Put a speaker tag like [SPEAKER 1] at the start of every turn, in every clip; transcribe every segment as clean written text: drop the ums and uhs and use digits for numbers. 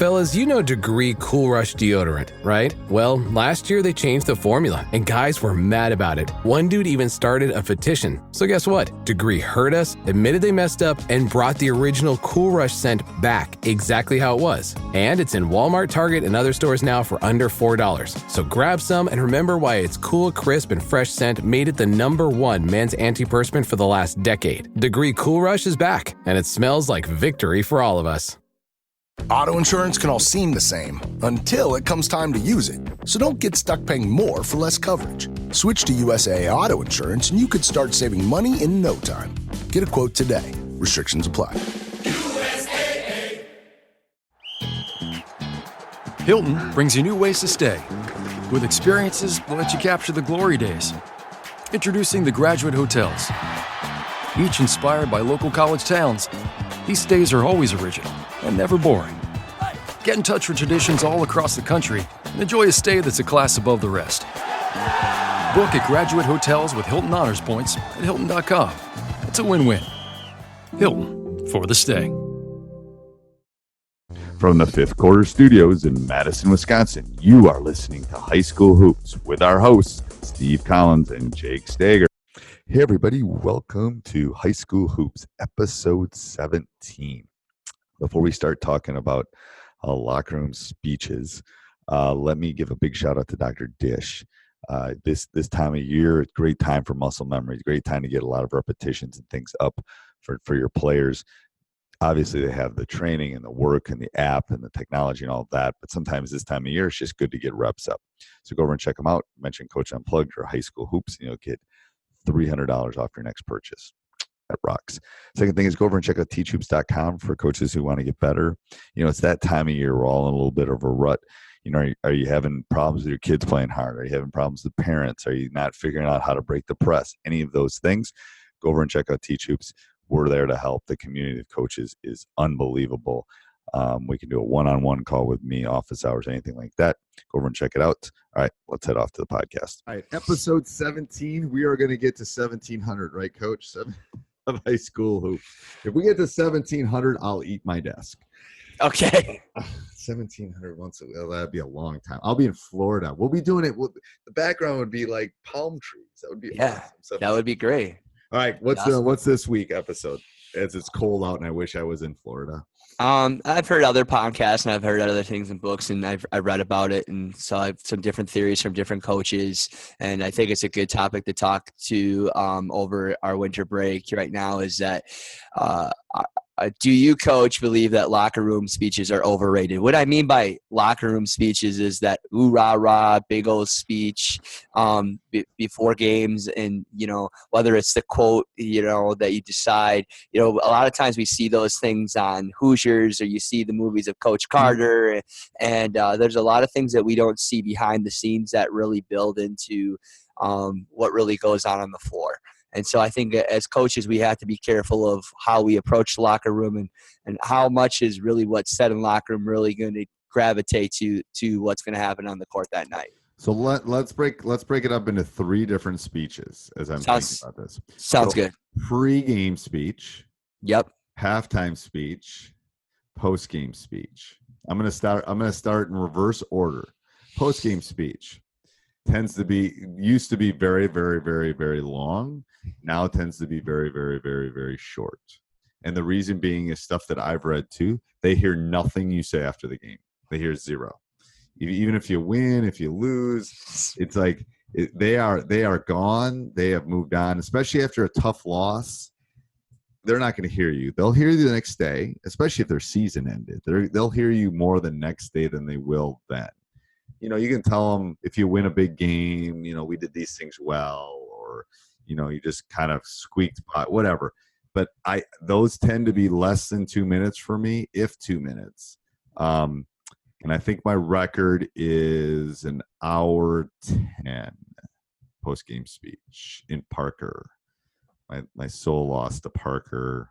[SPEAKER 1] Fellas, you know Degree Cool Rush deodorant, right? Well, last year they changed the formula, and guys were mad about it. One dude even started a petition. So guess what? Degree heard us, admitted they messed up, and brought the original Cool Rush scent back exactly how it was. And it's in Walmart, Target, and other stores now for under $4. So grab some and remember why its cool, crisp, and fresh scent made it the #1 men's antiperspirant for the last decade. Degree Cool Rush is back, and it smells like victory for all of us.
[SPEAKER 2] Auto insurance can all seem the same until it comes time to use it. So don't get stuck paying more for less coverage. Switch to USAA Auto Insurance and you could start saving money in no time. Get a quote today. Restrictions apply.
[SPEAKER 3] USAA. Hilton brings you new ways to stay with experiences that let you capture the glory days. Introducing the Graduate Hotels. Each inspired by local college towns, these stays are always original and never boring. Get in touch with traditions all across the country and enjoy a stay that's a class above the rest. Book at Graduate Hotels with Hilton Honors Points at Hilton.com. It's a win-win. Hilton, for the stay.
[SPEAKER 4] From the Fifth Quarter Studios in Madison, Wisconsin, you are listening to High School Hoops with our hosts, Steve Collins and Jake Steger. Hey, everybody. Welcome to High School Hoops, episode 17. Before we start talking about locker room speeches, let me give a big shout out to Dr. Dish. This time of year, it's a great time for muscle memory. It's a great time to get a lot of repetitions and things up for your players. Obviously, they have the training and the work and the app and the technology and all that, but sometimes this time of year, it's just good to get reps up. So go over and check them out. Mention Coach Unplugged or High School Hoops, and you'll get $300 off your next purchase. That rocks. Second thing is go over and check out teachhoops.com for coaches who want to get better. You know, it's that time of year. We're all in a little bit of a rut. You know, are you having problems with your kids playing hard? Are you having problems with parents? Are you not figuring out how to break the press? Any of those things, go over and check out Teach Hoops. We're there to help. The community of coaches is unbelievable. We can do a one-on-one call with me, office hours, anything like that. Go over and check it out. All right, let's head off to the podcast.
[SPEAKER 5] All right, episode 17. We are going to get to 1,700, right, Coach? Of High School Hoop. If we get to 1,700, I'll eat my desk.
[SPEAKER 6] Okay.
[SPEAKER 5] 1,700 once. That'd be a long time. I'll be in Florida. We'll be doing it. The background would be like palm trees. That would be awesome.
[SPEAKER 6] That would be great.
[SPEAKER 5] All right, what's this week episode? As it's cold out, and I wish I was in Florida.
[SPEAKER 6] I've heard other podcasts, and I've heard other things in books, and I read about it, and so I have some different theories from different coaches, and I think it's a good topic to talk to over our winter break right now. Is that do you, Coach, believe that locker room speeches are overrated? What I mean by locker room speeches is that ooh rah rah big old speech before games, and you know, whether it's the quote, you know, that you decide. You know, a lot of times we see those things on Hoosiers, or you see the movies of Coach Carter, and there's a lot of things that we don't see behind the scenes that really build into what really goes on the floor. And so I think as coaches, we have to be careful of how we approach the locker room, and how much is really what's said in the locker room really going to gravitate to what's going to happen on the court that night.
[SPEAKER 5] So let's break it up into 3 different speeches as I'm thinking about this.
[SPEAKER 6] Sounds good.
[SPEAKER 5] Pre-game speech.
[SPEAKER 6] Yep.
[SPEAKER 5] Halftime speech. Post-game speech. I'm gonna start in reverse order. Post-game speech used to be very, very, very, very long. Now tends to be very, very, very, very short. And the reason being is stuff that I've read too. They hear nothing you say after the game. They hear zero. Even if you win, if you lose, it's like they are gone. They have moved on, especially after a tough loss. They're not going to hear you. They'll hear you the next day, especially if their season ended. They'll hear you more the next day than they will then. You know, you can tell them if you win a big game, you know, we did these things well, or, you know, you just kind of squeaked by, whatever. But those tend to be less than 2 minutes for me, if 2 minutes. And I think my record is an hour 10 post-game speech in Parker. My soul lost to Parker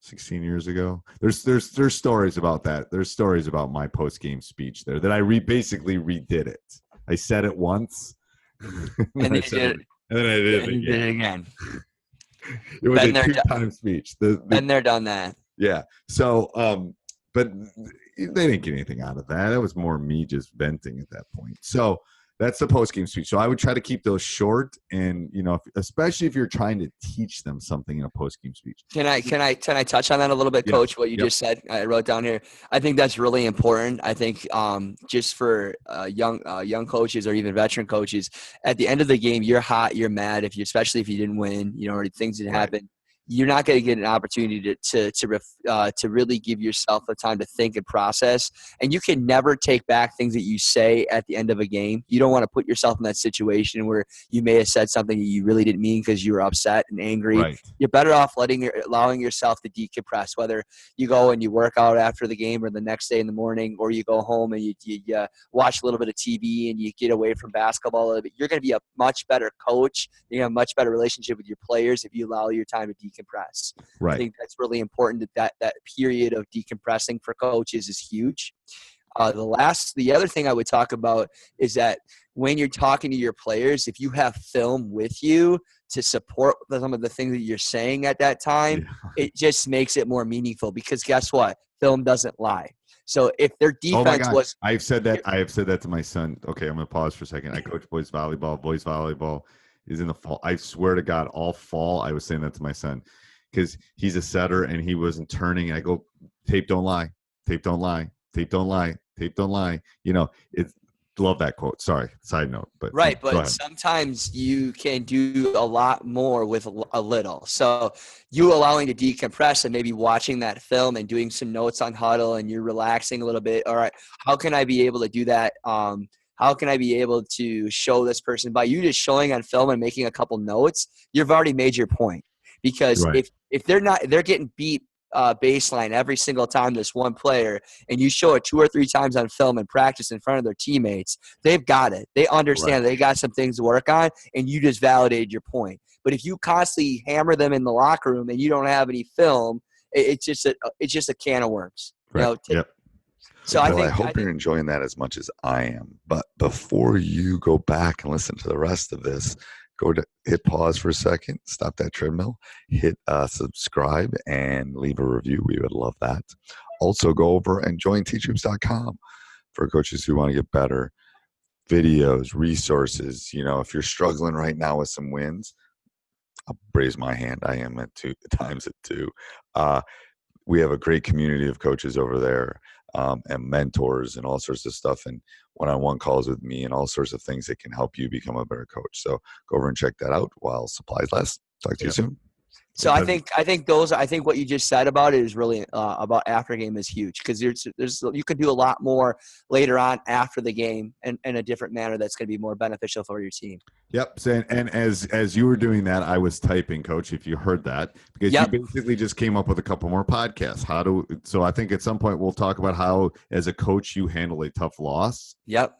[SPEAKER 5] 16 years ago. There's stories about that. There's stories about my post-game speech there that I basically redid it. I said it once, and then I did it again. It was a 2-time speech.
[SPEAKER 6] Been there, done that.
[SPEAKER 5] Yeah. So, but they didn't get anything out of that. It was more me just venting at that point. So that's the post-game speech. So I would try to keep those short, and especially if you're trying to teach them something in a post-game speech.
[SPEAKER 6] Can I touch on that a little bit, Coach? What you just said, I wrote down here. I think that's really important. I think just for young coaches or even veteran coaches, at the end of the game, you're hot, you're mad, especially if you didn't win, or things didn't happen. You're not going to get an opportunity to really give yourself the time to think and process. And you can never take back things that you say at the end of a game. You don't want to put yourself in that situation where you may have said something you really didn't mean because you were upset and angry.
[SPEAKER 5] Right.
[SPEAKER 6] You're better off allowing yourself to decompress, whether you go and you work out after the game or the next day in the morning, or you go home and you watch a little bit of TV and you get away from basketball a little bit. You're going to be a much better coach. You're going to have a much better relationship with your players if you allow your time to decompress.
[SPEAKER 5] Right.
[SPEAKER 6] I think that's really important. That period of decompressing for coaches is huge. The other thing I would talk about is that when you're talking to your players, if you have film with you to support some of the things that you're saying at that time, it just makes it more meaningful, because guess what? Film doesn't lie. So if their defense was,
[SPEAKER 5] I have said that to my son. Okay, I'm going to pause for a second. I coach boys volleyball. Boys volleyball is in the fall. I swear to God, all fall, I was saying that to my son, because he's a setter and he wasn't turning. I go, tape don't lie, tape don't lie, tape don't lie, tape don't lie. Love that quote. Sorry, side note. But
[SPEAKER 6] right, but sometimes you can do a lot more with a little. So you allowing to decompress and maybe watching that film and doing some notes on huddle, and you're relaxing a little bit. All right, how can I be able to do that? How can I be able to show this person? By you just showing on film and making a couple notes, you've already made your point. Because if they're getting beat baseline every single time, this one player, and you show it 2 or 3 times on film and practice in front of their teammates, they've got it. They understand they got some things to work on, and you just validated your point. But if you constantly hammer them in the locker room and you don't have any film, it's just a can of worms.
[SPEAKER 5] Right.
[SPEAKER 4] So I hope you're enjoying that as much as I am. But before you go back and listen to the rest of this, hit pause for a second, stop that treadmill, hit subscribe, and leave a review. We would love that. Also, go over and join teachhoops.com for coaches who want to get better. Videos, resources. If you're struggling right now with some wins, I'll raise my hand. I am at 2 times at 2. We have a great community of coaches over there, and mentors and all sorts of stuff, and one-on-one calls with me and all sorts of things that can help you become a better coach. So go over and check that out while supplies last. Talk to you soon.
[SPEAKER 6] So I think what you just said about it is really about after game is huge, because there's you can do a lot more later on after the game and in a different manner that's going to be more beneficial for your team.
[SPEAKER 5] Yep. And as you were doing that, I was typing, Coach, if you heard that, because you basically just came up with a couple more podcasts. So I think at some point we'll talk about how, as a coach, you handle a tough loss. Yep.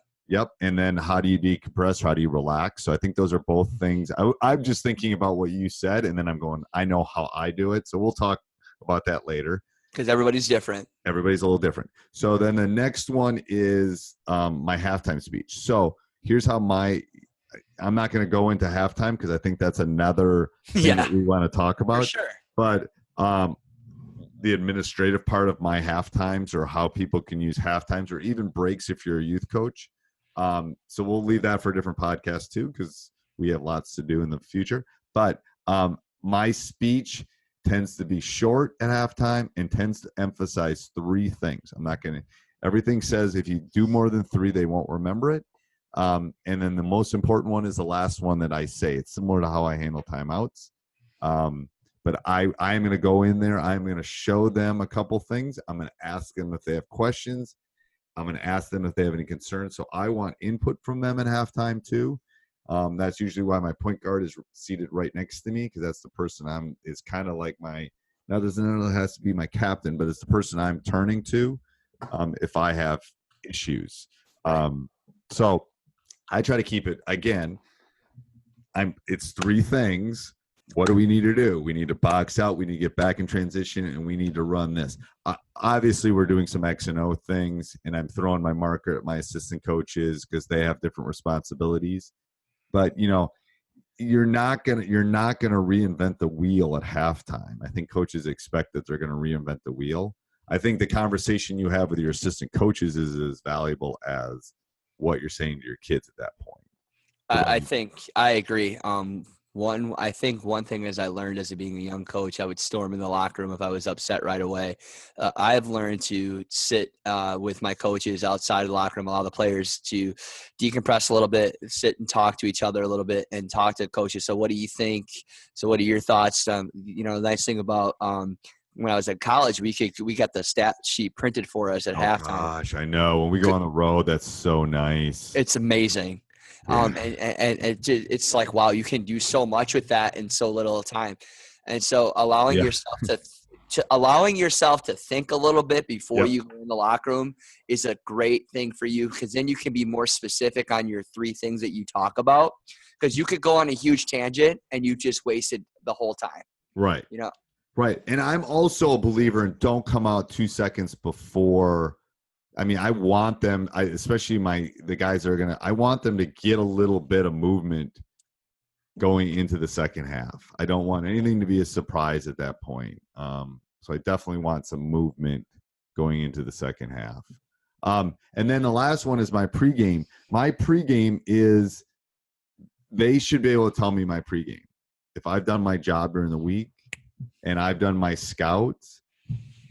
[SPEAKER 5] And then how do you decompress? How do you relax? So I think those are both things. I'm just thinking about what you said, and then I'm going, I know how I do it. So we'll talk about that later.
[SPEAKER 6] Because everybody's different.
[SPEAKER 5] Everybody's a little different. So then the next one is my halftime speech. So here's how I'm not going to go into halftime, because I think that's another thing that we want to talk about.
[SPEAKER 6] For sure.
[SPEAKER 5] But the administrative part of my halftimes, or how people can use halftimes or even breaks if you're a youth coach. So we'll leave that for a different podcast too, because we have lots to do in the future. But my speech tends to be short at halftime and tends to emphasize 3 things. Everything says if you do more than 3, they won't remember it. And then the most important one is the last one that I say. It's similar to how I handle timeouts. But I'm going to go in there. I'm going to show them a couple things. I'm going to ask them if they have questions. I'm going to ask them if they have any concerns. So I want input from them at halftime too. That's usually why my point guard is seated right next to me, because that's the person is kind of like now doesn't has to be my captain, but it's the person I'm turning to if I have issues. So I try to keep it, again, it's 3 things. What do we need to do? We need to box out. We need to get back in transition, and we need to run this. Obviously, we're doing some X and O things, and I'm throwing my marker at my assistant coaches because they have different responsibilities. But you're not gonna reinvent the wheel at halftime. I think coaches expect that they're gonna reinvent the wheel. I think the conversation you have with your assistant coaches is as valuable as what you're saying to your kids at that point.
[SPEAKER 6] I think I agree. I think one thing as I learned as being a young coach, I would storm in the locker room if I was upset right away. I've learned to sit with my coaches outside of the locker room, allow the players to decompress a little bit, sit and talk to each other a little bit, and talk to coaches. So what do you think? So what are your thoughts? The nice thing about when I was at college, we got the stat sheet printed for us at halftime.
[SPEAKER 5] Gosh, I know. When we go on the road, that's so nice.
[SPEAKER 6] It's amazing.
[SPEAKER 5] Yeah.
[SPEAKER 6] And it's like, wow, you can do so much with that in so little time. And so allowing yourself to think a little bit before you go in the locker room is a great thing for you, because then you can be more specific on your 3 things that you talk about, because you could go on a huge tangent and you just wasted the whole time.
[SPEAKER 5] Right. Right. And I'm also a believer in don't come out 2 seconds before. I mean, I want them, especially the guys that are I want them to get a little bit of movement going into the second half. I don't want anything to be a surprise at that point. So I definitely want some movement going into the second half. And then the last one is my pregame. My pregame is, they should be able to tell me my pregame. If I've done my job during the week and I've done my scouts,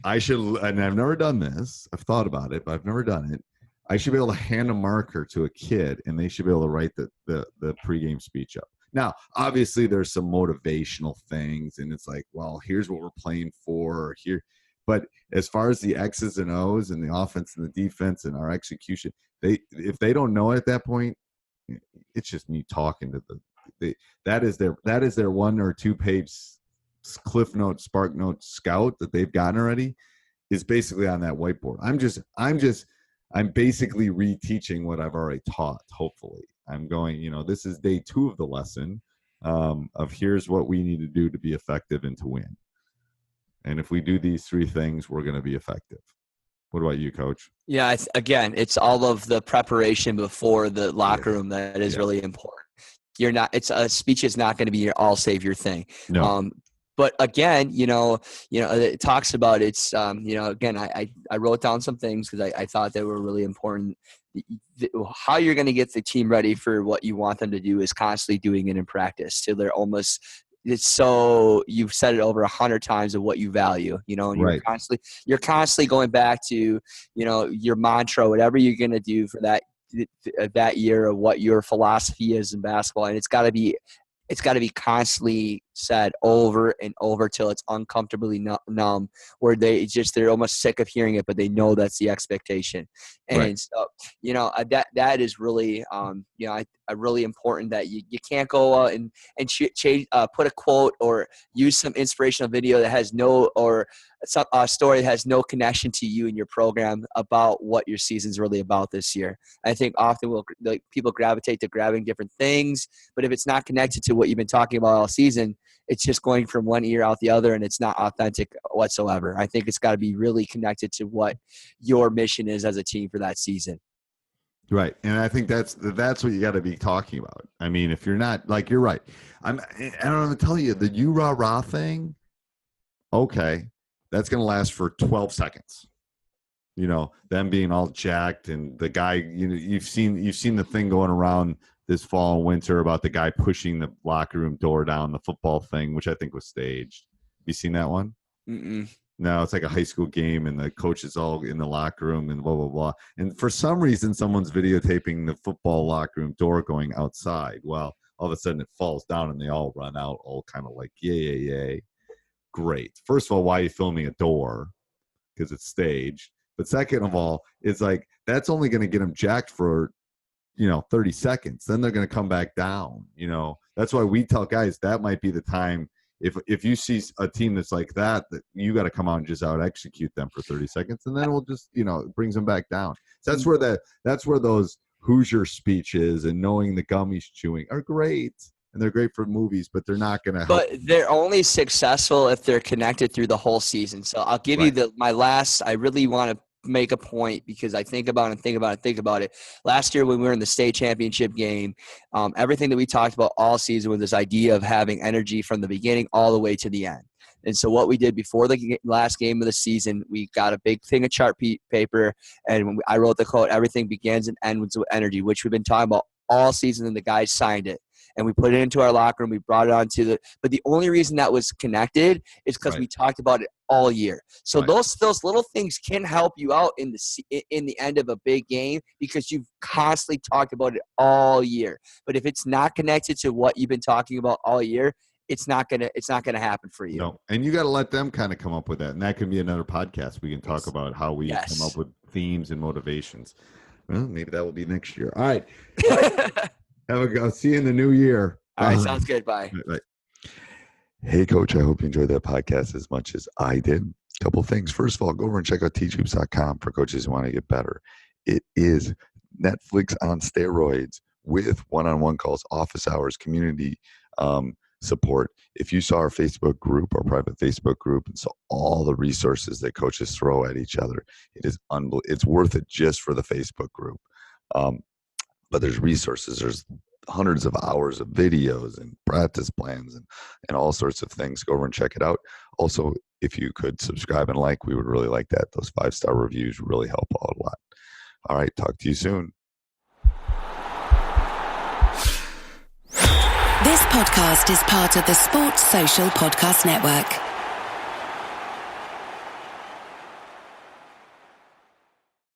[SPEAKER 5] I should, and I've never done this, I've thought about it, but I've never done it. I should be able to hand a marker to a kid and they should be able to write the pregame speech up. Now, obviously there's some motivational things and it's like, well, here's what we're playing for or here. But as far as the X's and O's and the offense and the defense and our execution, if they don't know it at that point, it's just me talking to that is their 1 or 2 page Cliff Notes, Spark Notes scout that they've gotten already is basically on that whiteboard. I'm basically reteaching what I've already taught. Hopefully I'm going, this is day 2 of the lesson of here's what we need to do to be effective and to win. And if we do these 3 things, we're going to be effective. What about you, Coach? Yeah,
[SPEAKER 6] again, it's all of the preparation before the locker room that is really important. A speech is not going to be your all savior thing.
[SPEAKER 5] No.
[SPEAKER 6] But again, it talks about again, I wrote down some things because I thought they were really important. How you're going to get the team ready for what you want them to do is constantly doing it in practice till they're almost – you've said it over 100 times of what you value, and you're constantly going back to, your mantra, whatever you're going to do for that year of what your philosophy is in basketball. And it's got to be constantly said over and over till it's uncomfortably numb, where they're almost sick of hearing it, but they know that's the expectation. And so, that is really, really important, that you can't go out and put a quote or use some inspirational video that has some story that has no connection to you and your program about what your season's really about this year. I think often people gravitate to grabbing different things, but if it's not connected to what you've been talking about all season, it's just going from one ear out the other, and it's not authentic whatsoever. I think it's got to be really connected to what your mission is as a team for that season.
[SPEAKER 5] Right. And I think that's what you got to be talking about. I mean, if you're not, like, you're right. I don't want to tell you, the you rah rah thing, okay, that's going to last for 12 seconds. Them being all jacked, and the guy, you've seen the thing going around this fall and winter about the guy pushing the locker room door down, the football thing, which I think was staged. Have you seen that one?
[SPEAKER 6] Mm-mm.
[SPEAKER 5] No, it's like a high school game and the coach is all in the locker room and blah, blah, blah. And for some reason, someone's videotaping the football locker room door going outside. Well, all of a sudden it falls down and they all run out, all kind of like, yay. Great. First of all, why are you filming a door? Because it's staged. But second of all, it's like, that's only going to get them jacked for 30 seconds. Then they're going to come back down. That's why we tell guys that might be the time. If you see a team that's like that you got to come out and just out execute them for 30 seconds, and then we'll just, it brings them back down. So that's where those Hoosier speeches and knowing the gum he's chewing are great. And they're great for movies, but they're not going to help. But
[SPEAKER 6] they're only successful if they're connected through the whole season. So I'll give you my last, I really want to make a point because I think about it. Last year when we were in the state championship game, everything that we talked about all season was this idea of having energy from the beginning all the way to the end. And so what we did before the last game of the season, we got a big thing of chart paper, and I wrote the quote, "Everything begins and ends with energy," which we've been talking about all season, and the guys signed it. And we put it into our locker room. We brought it onto but the only reason that was connected is because we talked about it all year. So those little things can help you out in the end of a big game, because you've constantly talked about it all year. But if it's not connected to what you've been talking about all year, it's not gonna happen for you.
[SPEAKER 5] No, and you got to let them kind of come up with that, and that can be another podcast. We can talk about how we come up with themes and motivations. Well, maybe that will be next year. All right. Have a go. See you in the new year.
[SPEAKER 6] All right, sounds good. Bye.
[SPEAKER 5] Bye.
[SPEAKER 4] Hey, Coach, I hope you enjoyed that podcast as much as I did. Couple things. First of all, go over and check out teachhoops.com for coaches who want to get better. It is Netflix on steroids with one-on-one calls, office hours, community support. If you saw our Facebook group, our private Facebook group, and saw all the resources that coaches throw at each other, it is it's worth it just for the Facebook group. But there's resources. There's hundreds of hours of videos and practice plans and all sorts of things. Go over and check it out. Also, if you could subscribe and like, we would really like that. Those 5-star reviews really help out a lot. All right, talk to you soon.
[SPEAKER 7] This podcast is part of the Sports Social Podcast Network.